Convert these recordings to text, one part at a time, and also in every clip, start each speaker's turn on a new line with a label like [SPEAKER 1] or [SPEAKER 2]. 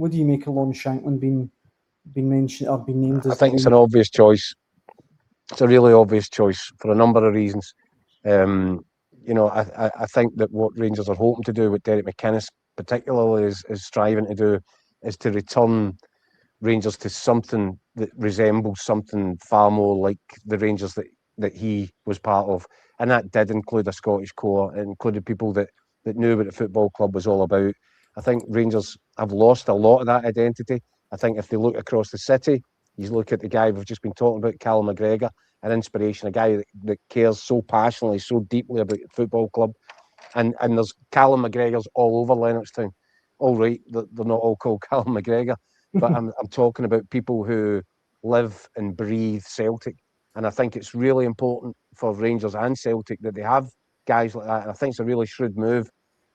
[SPEAKER 1] What do you make of Lon Shankland being mentioned or being named as?
[SPEAKER 2] I think it's an obvious choice. It's a really obvious choice for a number of reasons. I think that what Rangers are hoping to do with Derek McInnes, particularly, is striving to do is to return Rangers to something that resembles something far more like the Rangers that he was part of, and that did include a Scottish core. It included people that knew what the football club was all about. I think Rangers have lost a lot of that identity. I think if they look across the city, you look at the guy we've just been talking about, Callum McGregor, an inspiration, a guy that cares so passionately, so deeply about the football club. And there's Callum McGregors all over Lennoxtown. All right, they're not all called Callum McGregor, but I'm talking about people who live and breathe Celtic. And I think it's really important for Rangers and Celtic that they have guys like that. And I think it's a really shrewd move.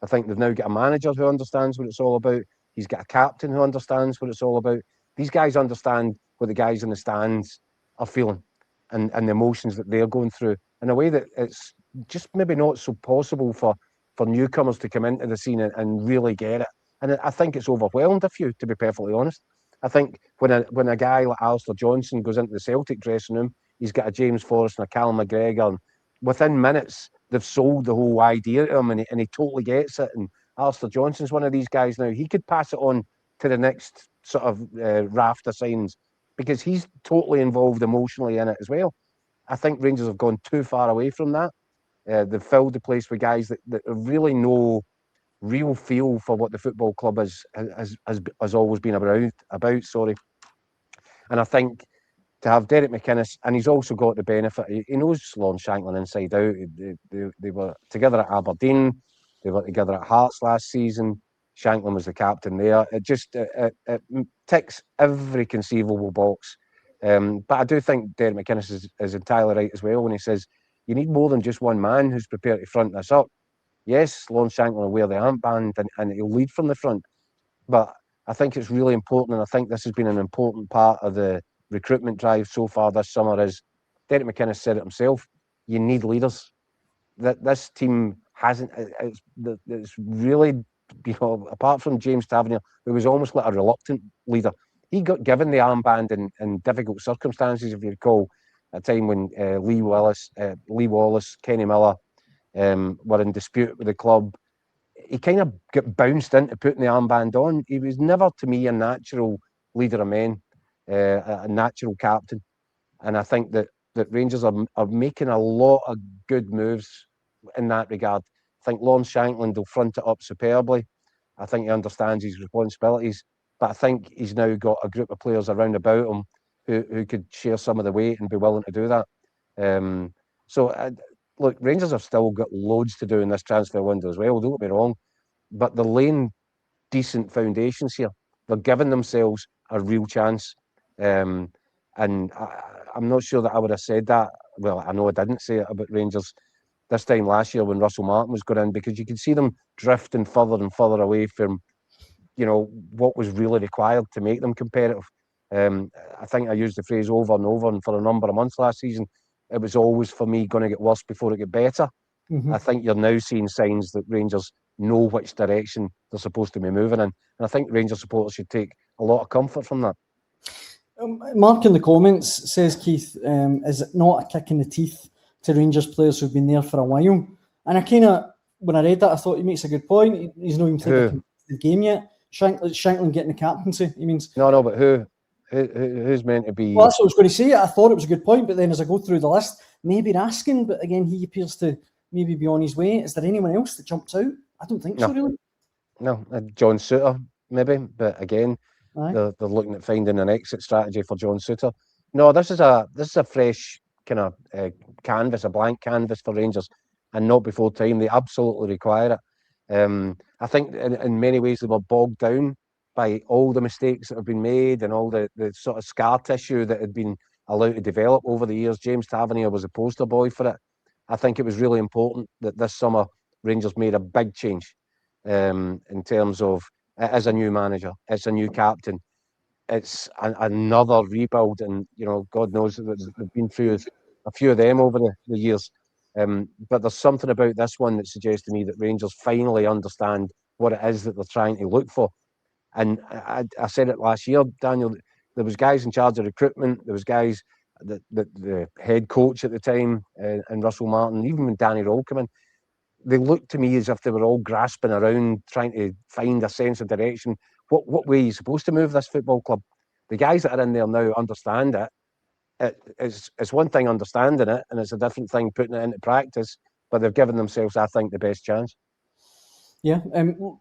[SPEAKER 2] I think they've now got a manager who understands what it's all about. He's got a captain who understands what it's all about. These guys understand what the guys in the stands are feeling and the emotions that they're going through in a way that it's just maybe not so possible for newcomers to come into the scene and really get it. And I think it's overwhelmed a few, to be perfectly honest. I think when a guy like Alistair Johnson goes into the Celtic dressing room, he's got a James Forrest and a Callum McGregor, and within minutes they've sold the whole idea to him, and he totally gets it. And Alistair Johnson's one of these guys now. He could pass it on to the next sort of raft of signs because he's totally involved emotionally in it as well. I think Rangers have gone too far away from that. They've filled the place with guys that really know real feel for what the football club has always been about. Sorry, and I think to have Derek McInnes, and he's also got the benefit. He knows Lon Shankland inside out. They were together at Aberdeen. They were together at Hearts last season. Shankland was the captain there. It ticks every conceivable box. But I do think Derek McInnes is entirely right as well when he says you need more than just one man who's prepared to front this up. Yes, Lon Shankland will wear the armband and he'll lead from the front. But I think it's really important, and I think this has been an important part of the recruitment drive so far this summer, is Derek McInnes said it himself, you need leaders. That this team hasn't, it's really, apart from James Tavernier, who was almost like a reluctant leader, he got given the armband in difficult circumstances, if you recall, a time when Lee Wallace, Kenny Miller were in dispute with the club. He kind of got bounced into putting the armband on. He was never, to me, a natural leader of men, a natural captain. And I think that Rangers are making a lot of good moves in that regard. I think Lon Shankland will front it up superbly. I think he understands his responsibilities. But I think he's now got a group of players around about him who could share some of the weight and be willing to do that. Look, Rangers have still got loads to do in this transfer window as well, don't get me wrong. But they're laying decent foundations here. They're giving themselves a real chance. And I'm not sure that I would have said that. Well, I know I didn't say it about Rangers this time last year when Russell Martin was going in, because you could see them drifting further and further away from, what was really required to make them competitive. I think I used the phrase over and over, and for a number of months last season, it was always, for me, going to get worse before it get better. Mm-hmm. I think you're now seeing signs that Rangers know which direction they're supposed to be moving in. And I think Rangers supporters should take a lot of comfort from that.
[SPEAKER 1] Mark in the comments says, Keith, is it not a kick in the teeth to Rangers players who've been there for a while? And I kind of, when I read that, I thought he makes a good point. He's not even played the game yet. Shankland getting the captaincy, he means.
[SPEAKER 2] No, but who's meant to be?
[SPEAKER 1] Well, that's what I was going to say. I thought it was a good point, but then as I go through the list, maybe asking, but again, he appears to maybe be on his way. Is there anyone else that jumps out? I don't think so, really.
[SPEAKER 2] No, John Souttar, maybe, but again, they're looking at finding an exit strategy for John Souttar. No, this is a fresh kind of canvas, a blank canvas for Rangers, and not before time. They absolutely require it. I think in many ways they were bogged down by all the mistakes that have been made and all the sort of scar tissue that had been allowed to develop over the years. James Tavernier was a poster boy for it. I think it was really important that this summer Rangers made a big change in terms of it is a new manager, it's a new captain, it's another rebuild, and God knows that they've been through a few of them over the years. But there's something about this one that suggests to me that Rangers finally understand what it is that they're trying to look for. And I said it last year, Daniel. There was guys in charge of recruitment. There was guys, the head coach at the time, and Russell Martin. Even when Danny Roll came in, they looked to me as if they were all grasping around, trying to find a sense of direction. What way are you supposed to move this football club? The guys that are in there now understand it. It's one thing understanding it, and it's a different thing putting it into practice. But they've given themselves, I think, the best chance.
[SPEAKER 1] Yeah,